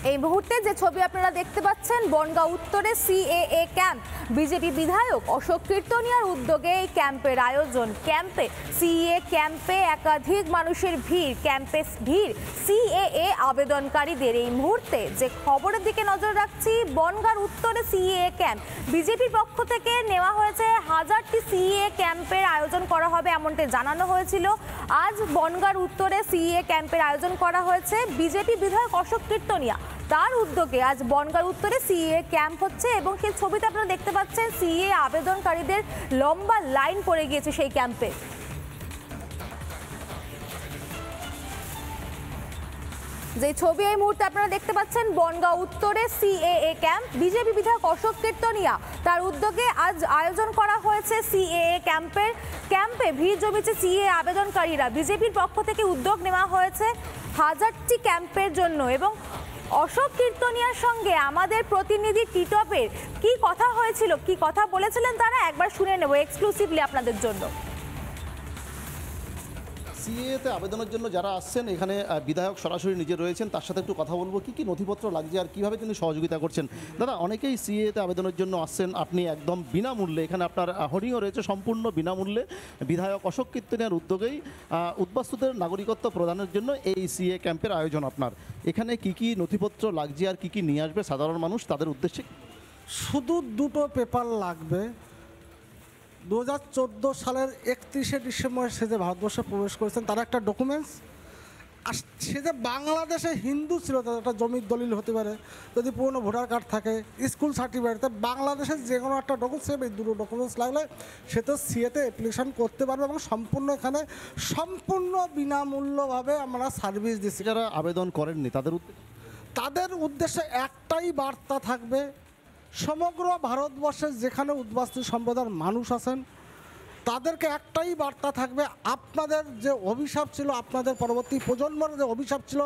এই মুহূর্তে যে ছবি আপনারা দেখতে পাচ্ছেন, বনগাঁ উত্তরে সিএএ ক্যাম্প। বিজেপি বিধায়ক অশোক কীর্তনিয়ার উদ্যোগে এই ক্যাম্পের আয়োজন। ক্যাম্পে সিএএ ক্যাম্পে একাধিক মানুষের ভিড়। ক্যাম্পে ভিড় সিএএ আবেদনকারীদের। এই মুহূর্তে যে খবরের দিকে নজর রাখছি, বনগাঁর উত্তরে সিএএ ক্যাম্প। বিজেপির পক্ষ থেকে নেওয়া হয়েছে 1000টি সিএএ ক্যাম্পের আয়োজন করা হবে, এমনটি জানানো হয়েছিল। আজ বনগাঁর উত্তরে সিএএ ক্যাম্পের আয়োজন করা হয়েছে। বিজেপি বিধায়ক অশোক কীর্তনিয়া তার উদ্যোগে আজ বনগাঁর উত্তরে সিএএ ক্যাম্প হচ্ছে এবং সেই ছবিতে আপনারা দেখতে পাচ্ছেন সিএএ আবেদনকারীদের লম্বা লাইন পড়ে গিয়েছে সেই ক্যাম্পে। যে ছবি এই মুহূর্তে আপনারা দেখতে পাচ্ছেন, বনগাঁ উত্তরে সিএএ ক্যাম্প। বিজেপি বিধায়ক অশোক কীর্তনিয়া তার উদ্যোগে আজ আয়োজন করা হয়েছে সিএএ ক্যাম্পের। ক্যাম্পে ভিড় জমেছে সিএএ আবেদনকারীরা। বিজেপির পক্ষ থেকে উদ্যোগ নেওয়া হয়েছে 1000টি ক্যাম্পের জন্য। এবং অশোক কীর্তনিয়ার সঙ্গে আমাদের প্রতিনিধি টিটপের কি কথা হয়েছিল, কি কথা বলেছিলেন তারা, একবার শুনে নেব এক্সক্লুসিভলি আপনাদের জন্য। সিএতে আবেদনের জন্য যারা আসছেন, এখানে বিধায়ক সরাসরি নিজে রয়েছেন, তার সাথে একটু কথা বলবো কি কি নথিপত্র লাগছে আর কিভাবে তিনি সহযোগিতা করছেন। দাদা, অনেকেই সিএতে আবেদনের জন্য আসছেন, আপনি একদম বিনামূল্যে, এখানে আপনার হোর্ডিংও রয়েছে, সম্পূর্ণ বিনামূল্যে বিধায়ক অশোক কীর্তনিয়ার উদ্যোগেই উদ্বাস্তুদের নাগরিকত্ব প্রদানের জন্য এই সিএ ক্যাম্পের আয়োজন আপনার। এখানে কি কি নথিপত্র লাগছে আর কি কি নিয়ে আসবে সাধারণ মানুষ তাদের উদ্দেশ্যে? শুধু দুটো পেপার লাগবে। 2014 সালের 31শে ডিসেম্বর সে যে ভারতবর্ষে প্রবেশ করেছেন তার একটা ডকুমেন্টস, আর সে যে বাংলাদেশে হিন্দু ছিল তার একটা জমির দলিল হতে পারে, যদি পুরনো ভোটার কার্ড থাকে, স্কুল সার্টিফিকেট, বাংলাদেশের যে কোনো একটা ডকুমেন্টস, এই দুটো ডকুমেন্টস লাগলে সে তো সিএতে অ্যাপ্লিকেশন করতে পারবে এবং সম্পূর্ণ এখানে সম্পূর্ণ বিনামূল্যভাবে আমরা সার্ভিস দিচ্ছি। যারা আবেদন করেননি তাদের উদ্দেশ্যে একটাই বার্তা থাকবে, সমগ্র ভারতবর্ষে যেখানে উদ্বাস্তু সম্প্রদায়ের মানুষ আছেন তাদেরকে একটাই বার্তা থাকবে, আপনাদের যে অভিশাপ ছিল, আপনাদের পরবর্তী প্রজন্মের যে অভিশাপ ছিল,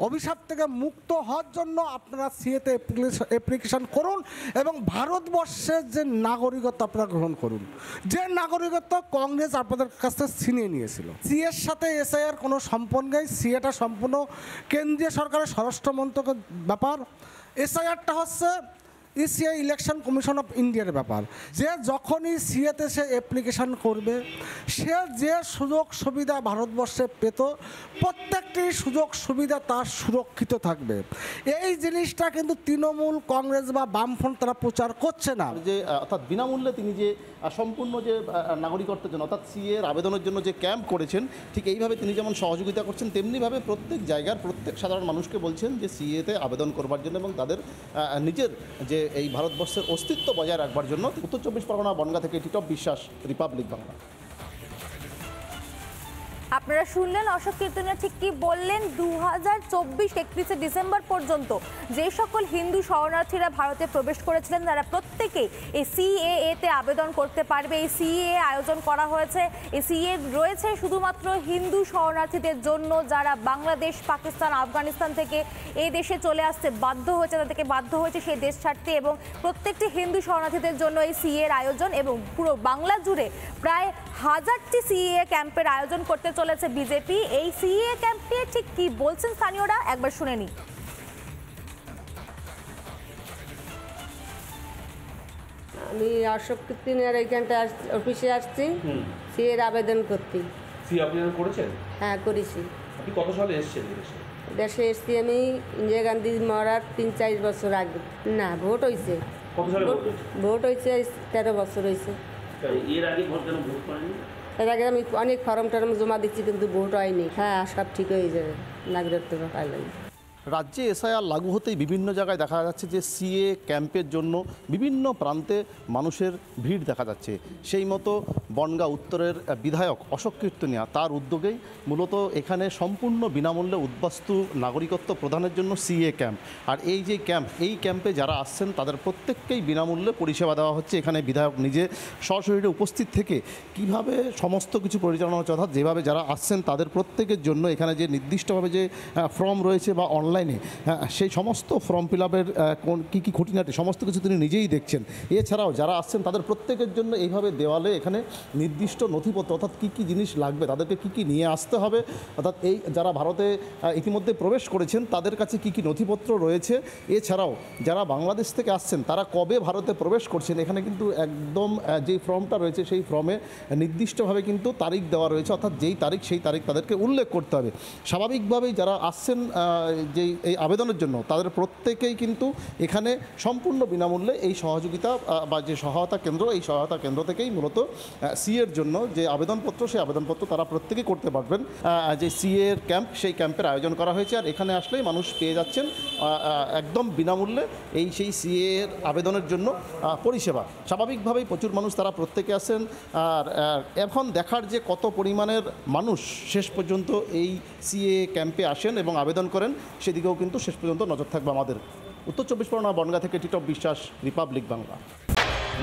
অভিশাপ থেকে মুক্ত হওয়ার জন্য আপনারা সিএতে অ্যাপ্লিকেশন করুন এবং ভারতবর্ষের যে নাগরিকত্ব আপনারা গ্রহণ করুন, যে নাগরিকত্ব কংগ্রেস আপনাদের কাছ থেকে ছিনিয়ে নিয়েছিল। সিএর সাথে এসআইআর কোনো সম্পর্ক নেই। সিএটা সম্পূর্ণ কেন্দ্রীয় সরকারের স্বরাষ্ট্র মন্ত্রকের ব্যাপার। এসআইআরটা হচ্ছে ইসিআই ইলেকশন কমিশন অফ ইন্ডিয়ার ব্যাপার। যে যখনই সিএতে সে অ্যাপ্লিকেশান করবে, সে যে সুযোগ সুবিধা ভারতবর্ষে পেত, প্রত্যেকটি সুযোগ সুবিধা তার সুরক্ষিত থাকবে। এই জিনিসটা কিন্তু তৃণমূল, কংগ্রেস বা বামফ্রন্ট তারা প্রচার করছে না। যে অর্থাৎ বিনামূল্যে তিনি যে সম্পূর্ণ যে নাগরিকত্বের জন্য অর্থাৎ সিএর আবেদনের জন্য যে ক্যাম্প করেছেন, ঠিক এইভাবে তিনি যেমন সহযোগিতা করছেন, তেমনিভাবে প্রত্যেক জায়গার প্রত্যেক সাধারণ মানুষকে বলছেন যে সিএতে আবেদন করবার জন্য এবং তাদের নিজের যে এই ভারতবর্ষের অস্তিত্ব বজায় রাখবার জন্য। উত্তর 24 পরগনা বনগাঁ থেকে টিটপ বিশ্বাস, রিপাবলিক বাংলা। আপনারা শুনলেন অশোক কীর্তনিয়া ঠিক কি বললেন। 2024 31শে ডিসেম্বর পর্যন্ত যে সকল হিন্দু শরণার্থীরা ভারতে প্রবেশ করেছিলেন তারা প্রত্যেকেই এই সিএএতে আবেদন করতে পারবে। এই সিএএ আয়োজন করা হয়েছে। এই সিএএ রয়েছে শুধুমাত্র হিন্দু শরণার্থীদের জন্য, যারা বাংলাদেশ, পাকিস্তান, আফগানিস্তান থেকে এই দেশে চলে আসতে বাধ্য হয়েছে, তাদেরকে বাধ্য হয়েছে সেই দেশ ছাড়তে। এবং প্রত্যেকটি হিন্দু শরণার্থীদের জন্য এই সিএর আয়োজন এবং পুরো বাংলা জুড়ে প্রায় 1000টি সিএএ ক্যাম্পের আয়োজন করতে চলেছে বিজেপি। এই সিএএ ক্যাম্পে ঠিক কি বলছেন স্থানীয়রা, একবার শুনে নি। আমি অশোক কীর্তনিয়ার এইখানটা অফিসে আসছি সিএর আবেদন করতে। সি আবেদন করেছেন? হ্যাঁ, করেছি। আপনি কত সালে এসেছেন দেশে? দেশে এসছি আমি ইন্দিরা গান্ধী মরার 3-4 বছর আগে। না, ভোট হয়েছে। কত সালে ভোট হয়েছে 13 বছর হয়েছে। এর আগে ভোট কেন ভোট করেনি? এর আগে আমি অনেক ফর্ম টর্ম জমা দিচ্ছি কিন্তু ভোট হয়নি। হ্যাঁ, সব ঠিক হয়ে যাবে, নাগরিকত্ব পাইলেন। রাজ্যে এসআইআর লাগু হতেই বিভিন্ন জায়গায় দেখা যাচ্ছে যে সিএ ক্যাম্পের জন্য বিভিন্ন প্রান্তে মানুষের ভিড় দেখা যাচ্ছে। সেই মতো বনগাঁ উত্তরের বিধায়ক অশোক কীর্তনিয়া তার উদ্যোগেই মূলত এখানে সম্পূর্ণ বিনামূল্যে উদ্বাস্তু নাগরিকত্ব প্রদানের জন্য সিএ ক্যাম্প। আর এই যে ক্যাম্প, এই ক্যাম্পে যারা আসছেন তাদের প্রত্যেককেই বিনামূল্যে পরিষেবা দেওয়া হচ্ছে। এখানে বিধায়ক নিজে সশরীরে উপস্থিত থেকে কিভাবে সমস্ত কিছু পরিচালনা হচ্ছে, অর্থাৎ যেভাবে যারা আসছেন তাদের প্রত্যেকের জন্য এখানে যে নির্দিষ্টভাবে যে ফর্ম রয়েছে বা অনলাইন অনলাইনে, হ্যাঁ, সেই সমস্ত ফর্ম ফিল আপের কী কী খুঁটিনাটি সমস্ত কিছু তিনি নিজেই দেখছেন। এছাড়াও যারা আসছেন তাদের প্রত্যেকের জন্য এইভাবে দেওয়ালে এখানে নির্দিষ্ট নথিপত্র, অর্থাৎ কী কী জিনিস লাগবে, তাদেরকে কী কী নিয়ে আসতে হবে, অর্থাৎ এই যারা ভারতে ইতিমধ্যে প্রবেশ করেছেন তাদের কাছে কী কী নথিপত্র রয়েছে, এছাড়াও যারা বাংলাদেশ থেকে আসছেন তারা কবে ভারতে প্রবেশ করছেন, এখানে কিন্তু একদম যেই ফর্মটা রয়েছে সেই ফর্মে নির্দিষ্টভাবে কিন্তু তারিখ দেওয়া রয়েছে, অর্থাৎ যেই তারিখ সেই তারিখ তাদেরকে উল্লেখ করতে হবে। স্বাভাবিকভাবেই যারা আসছেন যেই এই আবেদনের জন্য তাদের প্রত্যেকেই কিন্তু এখানে সম্পূর্ণ বিনামূল্যে এই সহযোগিতা বা যে সহায়তা কেন্দ্র, এই সহায়তা কেন্দ্র থেকেই মূলত সিএর জন্য যে আবেদনপত্র সেই আবেদনপত্র তারা প্রত্যেকেই করতে পারবেন। যে সিএর ক্যাম্প, সেই ক্যাম্পের আয়োজন করা হয়েছে, আর এখানে আসলেই মানুষ পেয়ে যাচ্ছেন একদম বিনামূল্যে সেই সিএর আবেদনের জন্য পরিষেবা। স্বাভাবিকভাবেই প্রচুর মানুষ তারা প্রত্যেকে আসেন, আর এখন দেখার যে কত পরিমাণের মানুষ শেষ পর্যন্ত এই সিএ ক্যাম্পে আসেন এবং আবেদন করেন সেদিকেও কিন্তু শেষ পর্যন্ত নজর থাকবে আমাদের। উত্তর 24 পরগনা বনগাঁ থেকে টিটপ বিশ্বাস, রিপাবলিক বাংলা।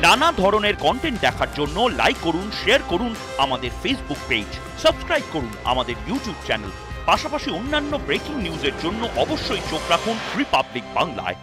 নানা ধরনের কন্টেন্ট দেখার জন্য লাইক করুন, শেয়ার করুন আমাদের ফেসবুক পেজ, সাবস্ক্রাইব করুন আমাদের ইউটিউব চ্যানেল। পাশাপাশি অন্যান্য ব্রেকিং নিউজের জন্য অবশ্যই চোখ রাখুন রিপাবলিক বাংলায়।